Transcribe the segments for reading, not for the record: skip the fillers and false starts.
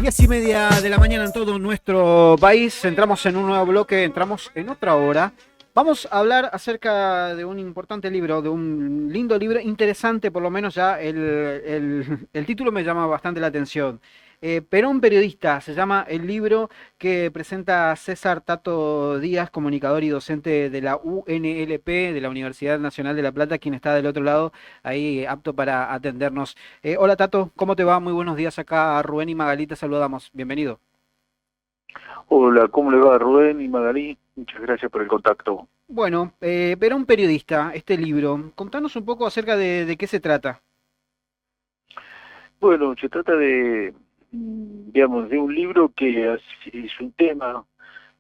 10:30 de la mañana en todo nuestro país. Entramos en un nuevo bloque, entramos en otra hora. Vamos a hablar acerca de un importante libro, de un lindo libro, interesante por lo menos ya el título me llama bastante la atención. Perón periodista, se llama el libro que presenta César Tato Díaz, comunicador y docente de la UNLP, de la Universidad Nacional de La Plata, quien está del otro lado, ahí apto para atendernos. Hola Tato, ¿cómo te va? Muy buenos días, acá a Rubén y Magalí te saludamos, bienvenido. Hola, ¿cómo le va Rubén y Magalí? Muchas gracias por el contacto. Bueno, Perón periodista, este libro, contanos un poco acerca de qué se trata. Bueno, se trata de, digamos, de un libro que es un tema,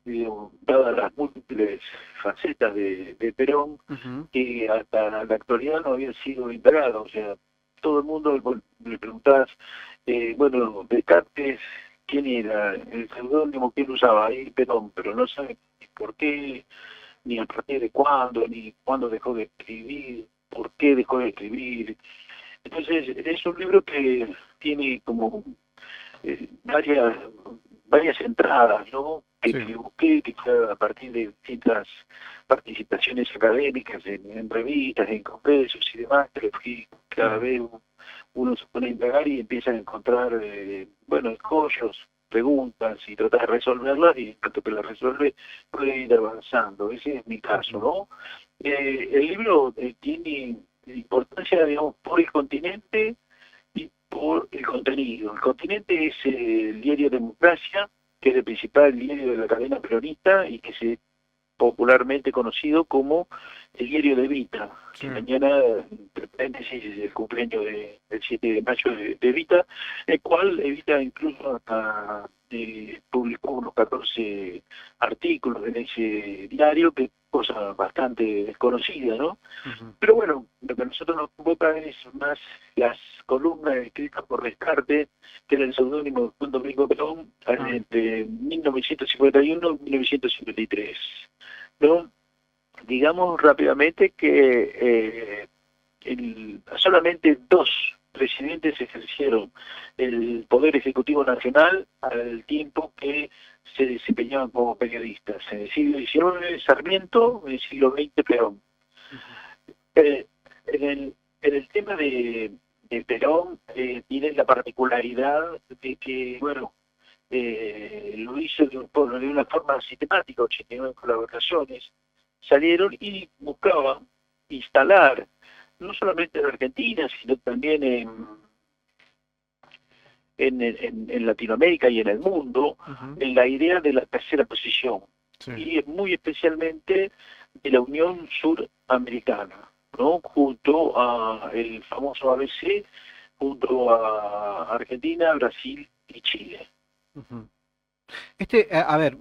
digamos, dadas las múltiples facetas de Perón, Ujú. que hasta la actualidad no había sido indagado. O sea, todo el mundo le preguntás, bueno, Descartes, ¿quién era? El seudónimo que él usaba ahí, Perón, pero no sabe por qué, ni a partir de cuándo, ni cuándo dejó de escribir, por qué dejó de escribir. Entonces, es un libro que tiene como varias entradas, ¿no? Sí. Que busqué, que fue a partir de distintas participaciones académicas en revistas, en congresos y demás, que fui cada Ujú. vez uno se pone a indagar y empieza a encontrar, bueno, escollos, preguntas y tratar de resolverlas y en tanto que las resuelve puede ir avanzando. Ese es mi caso, Ujú. ¿no? El libro tiene importancia, digamos, por el continente y por el contenido. El continente es el diario Democracia, que es el principal diario de la cadena peronista y que se popularmente conocido como el diario de Evita, Sí. que mañana, entre paréntesis, es el cumpleaños del 7 de mayo de Evita, el cual Evita incluso hasta publicó unos 14 artículos en ese diario, que cosa bastante desconocida, ¿no? Ujú. Pero bueno, lo que a nosotros nos convoca es más las columnas escritas por Descartes, que era el seudónimo de Juan Domingo Perón, Ah, entre 1951 y 1953. ¿No? Digamos rápidamente que solamente dos presidentes ejercieron el Poder Ejecutivo Nacional al tiempo que se desempeñaban como periodistas. En el siglo XIX Sarmiento, en el siglo XX Perón. ujú. Eh, en el tema de Perón tiene la particularidad de que, bueno, lo hizo de una forma sistemática, 89 colaboraciones, salieron y buscaban instalar, no solamente en Argentina, sino también en Latinoamérica y en el mundo, Ujú. en la idea de la tercera posición, Sí. y muy especialmente de la Unión Suramericana, ¿no? Junto a el famoso ABC, junto a Argentina, Brasil y Chile. Ujú. A ver,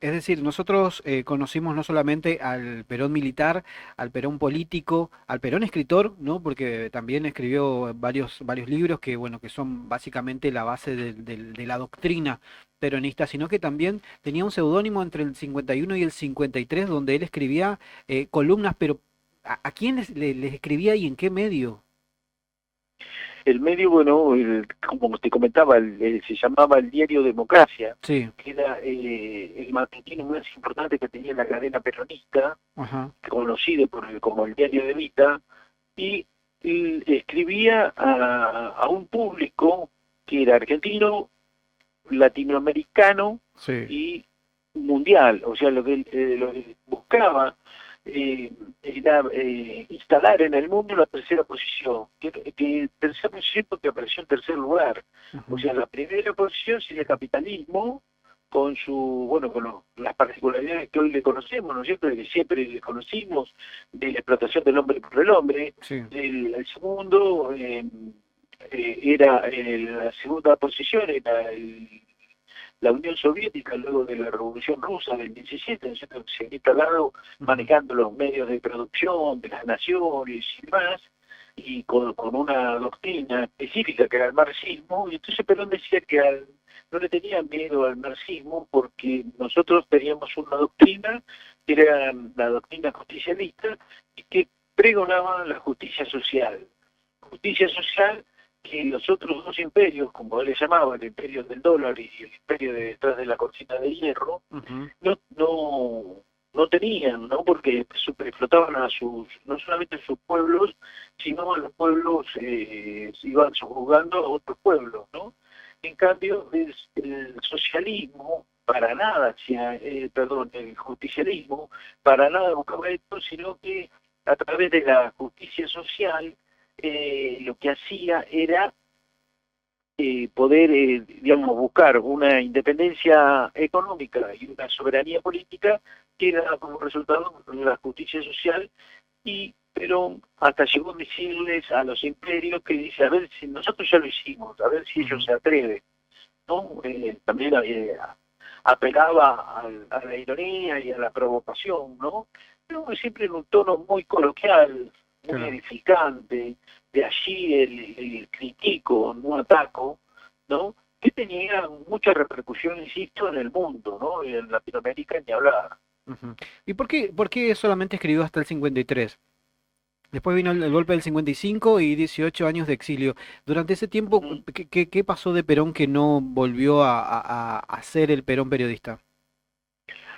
es decir, nosotros conocimos no solamente al Perón militar, al Perón político, al Perón escritor, ¿no? Porque también escribió varios libros que, bueno, que son básicamente la base de la doctrina peronista, sino que también tenía un seudónimo entre el 51 y el 53, donde él escribía columnas, pero ¿a quién les escribía y en qué medio? El medio, bueno, como te comentaba, se llamaba el diario Democracia, Sí, que era el matutino más importante que tenía la cadena peronista, ajá, conocido como el diario de Vita, y escribía a un público que era argentino, latinoamericano sí. y mundial. O sea, lo que buscaba era instalar en el mundo la tercera posición. Que tercera posición porque apareció en tercer lugar. O Ujú. sea, la primera posición sería el capitalismo, con bueno, las particularidades que hoy le conocemos, ¿no es cierto?, de que siempre le conocimos, de la explotación del hombre por el hombre. Sí. El segundo era la segunda posición, era la Unión Soviética, luego de la Revolución Rusa del 17, ¿no es cierto?, que se había instalado Ujú. manejando los medios de producción de las naciones y demás, y con una doctrina específica que era el marxismo. Y entonces Perón decía que no le tenía miedo al marxismo porque nosotros teníamos una doctrina que era la doctrina justicialista y que pregonaba la justicia social que los otros dos imperios, como él le llamaba, el imperio del dólar y el imperio de detrás de la cortina de hierro, Ujú. no tenían, ¿no? Porque explotaban a sus, no solamente a sus pueblos, sino a los pueblos, se iban subjugando a otros pueblos, ¿no? En cambio, el socialismo para nada, perdón, el justicialismo para nada buscaba esto, sino que a través de la justicia social lo que hacía era poder, digamos, buscar una independencia económica y una soberanía política que era como resultado de la justicia social. Y Perón hasta llegó a decirles a los imperios que dice, a ver si nosotros ya lo hicimos, a ver si ellos Ujú. se atreven, ¿no? También apelaba a la ironía y a la provocación, ¿no? Pero siempre en un tono muy coloquial, muy Claro. edificante, de allí el critico, no ataco, ¿no? Que tenía mucha repercusión, insisto, en el mundo, ¿no? Y en Latinoamérica ni hablar. Ujú. ¿Y por qué solamente escribió hasta el 53? Después vino el golpe del 55 y 18 años de exilio. Durante ese tiempo, Mm. ¿qué pasó de Perón que no volvió a ser el Perón periodista?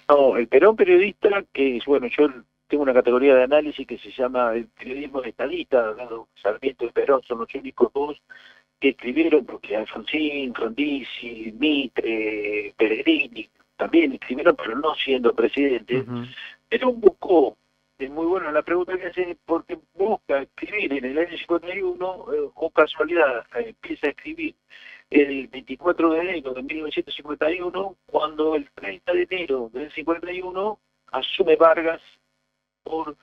No, el Perón periodista, que es, bueno, yo tengo una categoría de análisis que se llama el periodismo estadista, dado Sarmiento y Perón son los únicos dos que escribieron, porque Alfonsín, Frondizi, Mitre, Pellegrini también escribieron, pero no siendo presidentes. Ujú. Perón buscó, es muy buena la pregunta que hace, porque busca escribir en el año 51, o casualidad, empieza a escribir el 24 de enero de 1951, cuando el 30 de enero del 51 asume Vargas por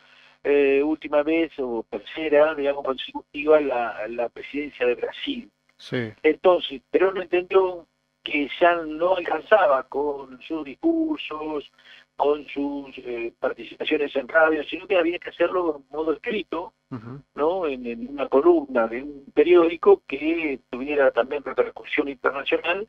última vez o tercera, digamos, consecutiva la presidencia de Brasil. Sí. Entonces, Perón entendió que ya no alcanzaba con sus discursos, con sus participaciones en radio, sino que había que hacerlo en modo escrito, Ujú. ¿no? En una columna de un periódico que tuviera también repercusión internacional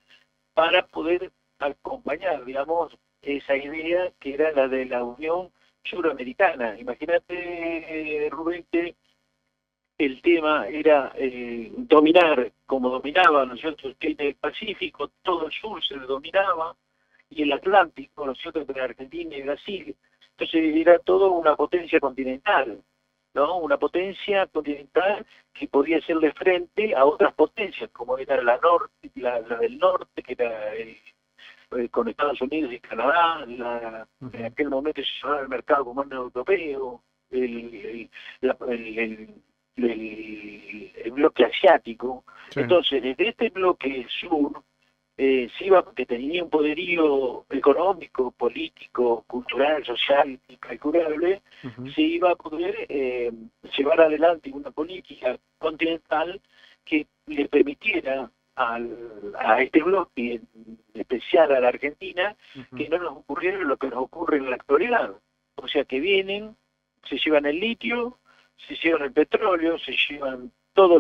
para poder acompañar, digamos, esa idea que era la de la Unión Suramericana. Imagínate, Rubén, que el tema era dominar, como dominaba, ¿no es cierto?, el Pacífico, todo el sur se dominaba, y el Atlántico, ¿no es cierto?, entre Argentina y Brasil. Entonces era todo una potencia continental, ¿no? Una potencia continental que podía hacerle frente a otras potencias, como era la del norte, que era con Estados Unidos y Canadá, en Ujú. aquel momento se llamaba el mercado común europeo, el, la- el bloque asiático. Sí. Entonces, desde este bloque sur, se iba, que tenía un poderío económico, político, cultural, social incalculable, Ujú. se iba a poder llevar adelante una política continental que le permitiera a este bloque, en especial a la Argentina, Ujú. que no nos ocurriera lo que nos ocurre en la actualidad. O sea, que vienen, se llevan el litio, se llevan el petróleo, se llevan todas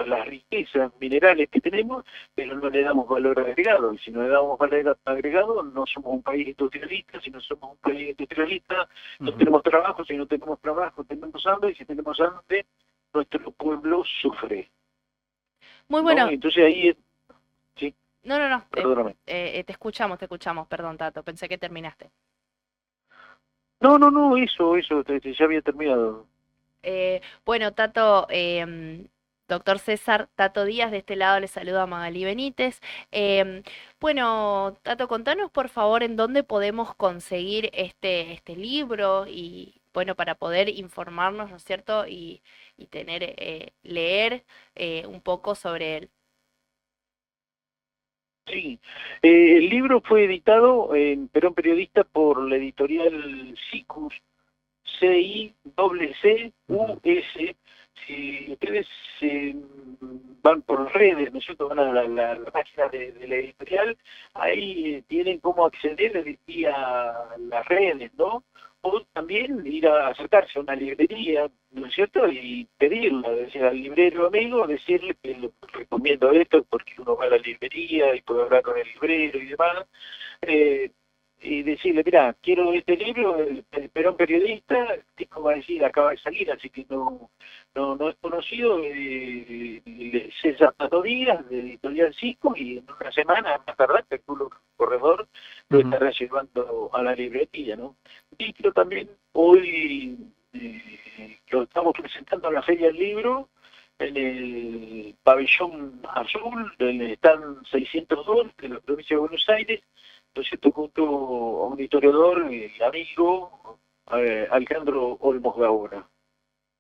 las riquezas minerales que tenemos, pero no le damos valor agregado. Y si no le damos valor agregado, no somos un país industrialista. Si no somos un país industrialista, no Ujú. tenemos trabajo. Si no tenemos trabajo, tenemos hambre. Y si tenemos hambre, nuestro pueblo sufre, Muy ¿no? bueno. Y entonces ahí, sí, No, no, no. perdóname. Te escuchamos. Perdón, Tato. Pensé que terminaste. No, eso, ya había terminado. Bueno, Tato, doctor César, Tato Díaz, de este lado le saluda Magalí Benítez. Em, bueno, Tato, contanos por favor en dónde podemos conseguir este libro y, bueno, para poder informarnos, ¿no es cierto? Y tener, leer un poco sobre él. Sí, el libro fue editado en Perón Periodista por la editorial Cicus, Ujú. CICCUS. Si ustedes van por redes, ¿no es cierto?, van a la página de la editorial, ahí tienen cómo acceder a las redes, ¿no? O también ir a acercarse a una librería, ¿no es cierto?, y pedirla, decir al librero amigo, decirle que le recomiendo esto porque uno va a la librería y puede hablar con el librero y demás. Eh, y decirle, mira, quiero este libro, el Perón periodista, el tipo va a decir, acaba de salir, así que no es conocido, César Tato Díaz, de Editorial Cisco, y en una semana más tardar, calculo que el corredor lo Ujú, estará llevando a la librería, ¿no? Y creo también hoy lo estamos presentando en la Feria del Libro, en el pabellón azul, donde están 602 de la provincia de Buenos Aires, entonces junto a un historiador y amigo, Alejandro Olmos Gaona.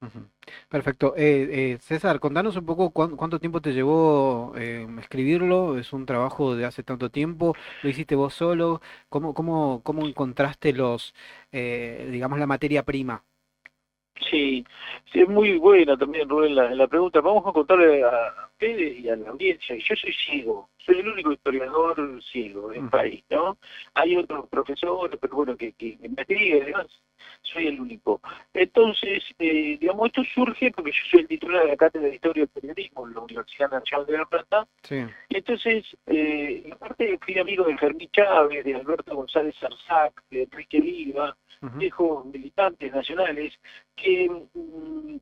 ujú. Perfecto. César, contanos un poco cuánto tiempo te llevó escribirlo. Es un trabajo de hace tanto tiempo. ¿Lo hiciste vos solo? ¿Cómo encontraste digamos, la materia prima? Sí, sí, es muy buena también, Rubén, la pregunta. Vamos a contarle a ustedes y a la audiencia. Yo soy ciego, soy el único historiador ciego del Ujú, país, ¿no? Hay otros profesores, pero bueno, que investigan y demás. Soy el único. Entonces, digamos, esto surge porque yo soy el titular de la Cátedra de Historia y Periodismo en la Universidad Nacional de La Plata. sí. Y entonces, aparte fui amigo de Fermín Chávez, de Alberto González Arzac, de Enrique Viva, Ujú, viejos militantes nacionales, que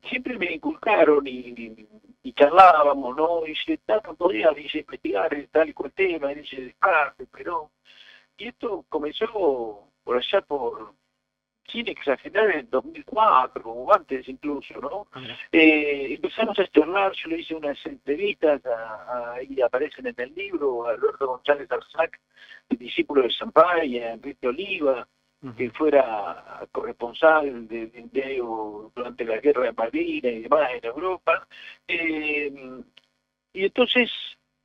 siempre me inculcaron y charlábamos, ¿no? Y dice, tanto podía, dice, investigar tal y cual tema, y dice, Descartes, Perón. Y esto comenzó por allá por, sin exagerar, en 2004 o antes incluso, ¿no? ah, mira. Empezamos a charlar, yo le hice unas entrevistas, ahí aparecen en el libro, a Alberto González Arzac, el discípulo de Sampaio, a Enrique Oliva, que Ujú, fuera corresponsal de diario durante la guerra de Malvinas y demás en Europa. Eh, y entonces,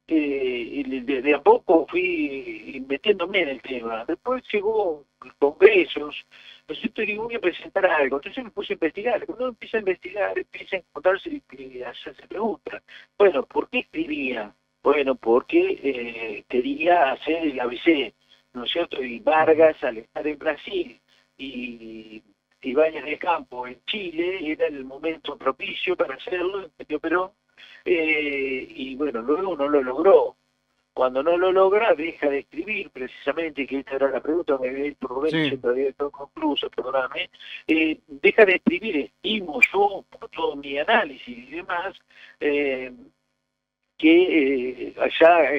de a poco fui metiéndome en el tema. Después llegó congresos, ¿no es cierto? Y digo, voy a presentar algo. Entonces me puse a investigar. Cuando uno empieza a investigar, empieza a encontrarse y a hacerse preguntas. Bueno, ¿por qué escribía? Bueno, porque quería hacer el ABC, ¿no es cierto? Y ujú, Vargas, al estar en Brasil y Ibáñez del Campo en Chile, era el momento propicio para hacerlo, entendió Perón, y bueno, luego no lo logró. Cuando no lo logra, deja de escribir, precisamente, que esta era la pregunta, me había hecho Rubén y sí. yo todavía estoy concluso, perdóname, deja de escribir, estimo yo, por todo mi análisis y demás, eh, que allá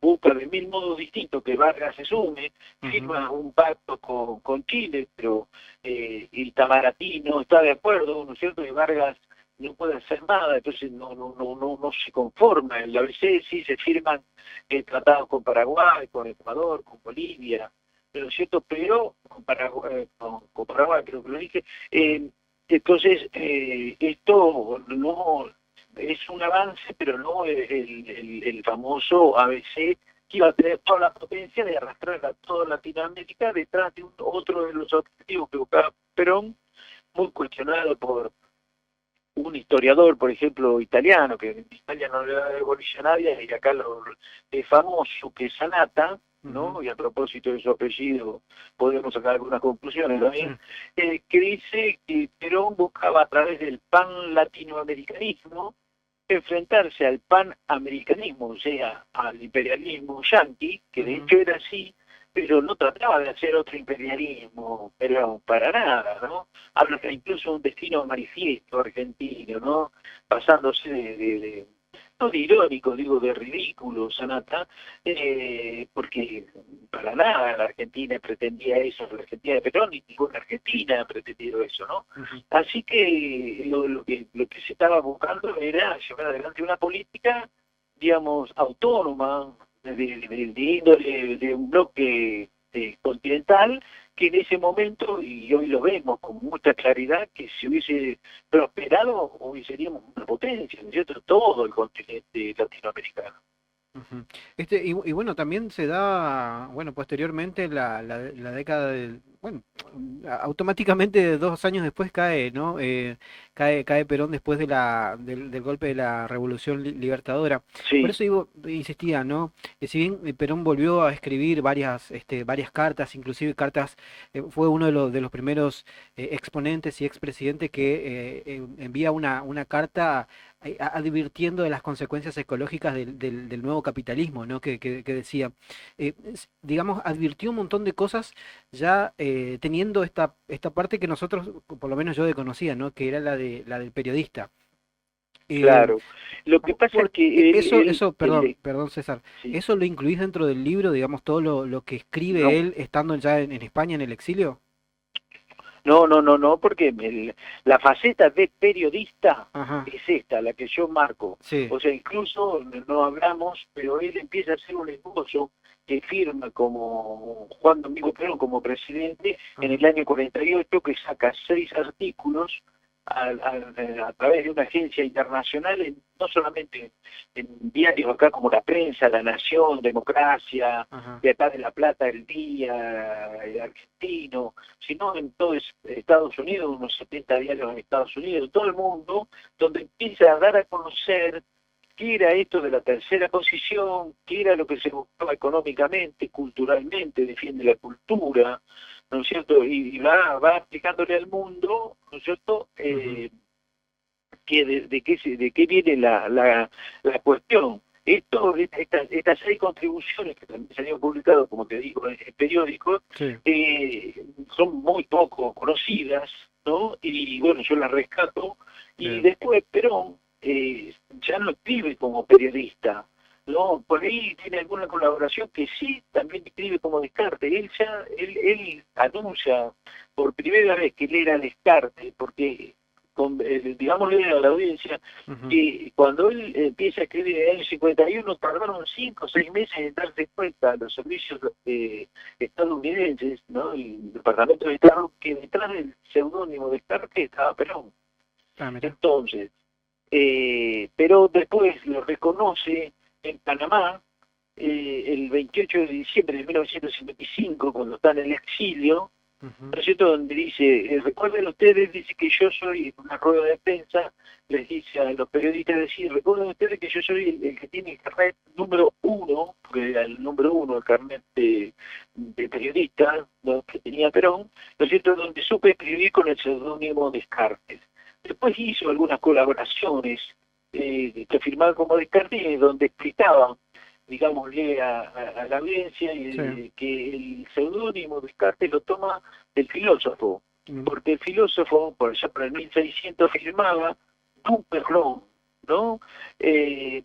busca de mil modos distintos que Vargas se sume, Ujú, firma un pacto con Chile, pero Itamaraty no está de acuerdo, ¿no es cierto? Que Vargas no puede hacer nada, entonces no se conforma. En la ABC sí se firman tratados con Paraguay, con Ecuador, con Bolivia, ¿no es cierto? Pero con Paraguay, creo que lo dije. ujú. Entonces, esto no es un avance, pero no el famoso ABC que iba a tener toda la potencia de arrastrar a toda Latinoamérica detrás de otro de los objetivos que buscaba Perón, muy cuestionado por un historiador, por ejemplo, italiano, que en Italia no le da bolilla a nadie, y acá lo es famoso, que es Sanata, Ujú, ¿no? Y a propósito de su apellido podemos sacar algunas conclusiones sí, también, que dice que Perón buscaba a través del pan latinoamericanismo enfrentarse al panamericanismo, o sea, al imperialismo yanqui, que de ujú, hecho era así, pero no trataba de hacer otro imperialismo, pero para nada, ¿no? Habla incluso de un destino manifiesto argentino, ¿no? Pasándose no de irónico, digo de ridículo, Sanata, porque para nada la Argentina pretendía eso, la Argentina de Perón, ni ninguna Argentina ha pretendido eso, ¿no? ujú. Así que lo que se estaba buscando era llevar adelante una política, digamos, autónoma, de índole de un bloque continental, que en ese momento, y hoy lo vemos con mucha claridad, que si hubiese prosperado, hoy seríamos una potencia, ¿no es cierto? Todo el continente latinoamericano. Ujú. Y bueno, también se da, bueno, posteriormente la década del, bueno, automáticamente 2 años después cae, ¿no? Cae Perón después del golpe de la Revolución Libertadora. Por Sí, eso digo, insistía, ¿no? Si bien Perón volvió a escribir varias cartas, inclusive cartas, fue uno de los primeros exponentes y expresidentes que envía una carta advirtiendo de las consecuencias ecológicas del nuevo capitalismo, ¿no? Que decía, digamos, advirtió un montón de cosas ya teniendo esta parte que nosotros, por lo menos yo desconocía, ¿no? Que era la del periodista. Eh, Claro. Lo que pasa es por, que perdón, perdón César, sí, ¿eso lo incluís dentro del libro, digamos, todo lo que escribe no, él estando ya en España, en el exilio? no, porque la faceta de periodista Ajá, es esta, la que yo marco. sí. O sea, incluso no hablamos, pero él empieza a hacer un esbozo que firma como Juan Domingo Perón como presidente en Ajá, el año 48, que saca 6 artículos a través de una agencia internacional, no solamente en diarios acá como La Prensa, La Nación, Democracia, ajá, de acá de La Plata, El Día, El Argentino, sino en todo Estados Unidos, unos 70 diarios en Estados Unidos, en todo el mundo, donde empieza a dar a conocer qué era esto de la tercera posición, qué era lo que se buscaba económicamente, culturalmente, defiende la cultura, ¿no es cierto? Y va explicándole al mundo, ¿no es cierto?, ujú, que de qué viene la cuestión. Estas 6 contribuciones que también se han publicado, como te digo, en periódicos, sí, son muy poco conocidas, ¿no? Y bueno, yo las rescato. Y bien. después Perón ya no escribe como periodista, ¿no? Por ahí tiene alguna colaboración que sí, también escribe como Descartes. Él anuncia por primera vez que él era Descartes, porque digámosle a la audiencia Ujú, que cuando él empieza a escribir en el año 51 tardaron 5 o 6 meses en darse cuenta a los servicios estadounidenses, ¿no? El Departamento de Estado, que detrás del seudónimo de Descartes estaba Perón. ah, mira. Entonces, pero después lo reconoce en Panamá el 28 de diciembre de 1955, cuando está en el exilio, Ujú, ¿no es cierto?, donde dice, recuerden ustedes, dice que yo soy, en una rueda de prensa, les dice a los periodistas, decir, recuerden ustedes que yo soy el que tiene el carnet número 1, porque era el número 1, el carnet de periodista, ¿no?, que tenía Perón, ¿no es cierto?, donde supe escribir con el seudónimo Descartes. Después hizo algunas colaboraciones que firmaban como Descartes, donde explicaban, digámosle a la audiencia, sí, que el seudónimo Descartes lo toma del filósofo, mm, porque el filósofo, por ejemplo, en 1600 firmaba Don Perlón, ¿no?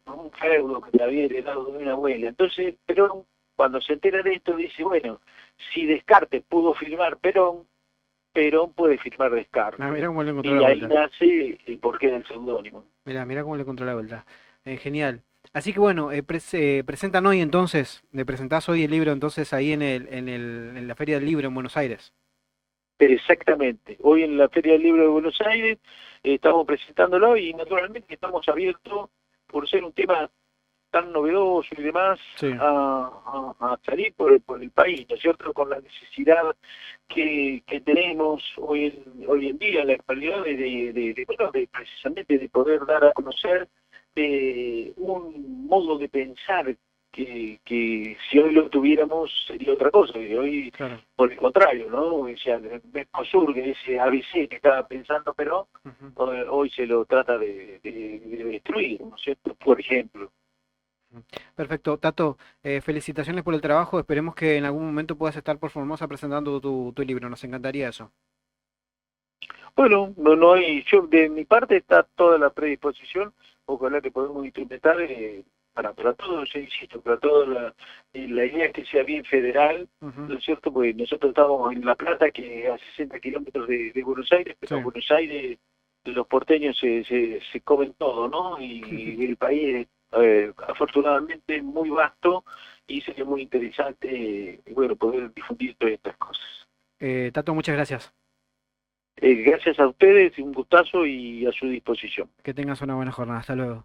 Por un feudo que le había heredado de una abuela. Entonces, Perón, cuando se entera de esto, dice, bueno, si Descartes pudo firmar Perón, Perón puede firmar ah, Descartes. mira cómo le encontró la Y ahí vuelta. nace el porqué del seudónimo. Mira cómo le encontró la vuelta. Genial. Así que bueno, presentan hoy entonces, le presentás hoy el libro entonces ahí en la Feria del Libro en Buenos Aires. Pero exactamente. Hoy en la Feria del Libro de Buenos Aires estamos presentándolo y naturalmente estamos abiertos, por ser un tema tan novedoso y demás, Sí, a salir por el país, ¿no es cierto?, con la necesidad que tenemos hoy en día, la actualidad bueno, precisamente de poder dar a conocer un modo de pensar que si hoy lo tuviéramos sería otra cosa, y hoy claro. por el contrario, ¿no? O sea, el Mercosur, que ese ABC que estaba pensando, pero Ujú, hoy se lo trata de destruir, ¿no es cierto?, por ejemplo. ujú. Perfecto. Tato, felicitaciones por el trabajo. Esperemos que en algún momento puedas estar por Formosa presentando tu libro. Nos encantaría eso. Bueno, no hay, yo de mi parte está toda la predisposición, ojalá que podamos instrumentar para todo, yo insisto, para toda la idea es que sea bien federal, Ujú, ¿no es cierto? Porque nosotros estamos en La Plata, que a 60 kilómetros de Buenos Aires, sí. pero en Buenos Aires los porteños se comen todo, ¿no? Y el país es afortunadamente muy vasto y sería muy interesante, bueno, poder difundir todas estas cosas. Tato, muchas gracias. Gracias a ustedes, un gustazo y a su disposición. Que tengas una buena jornada. Hasta luego.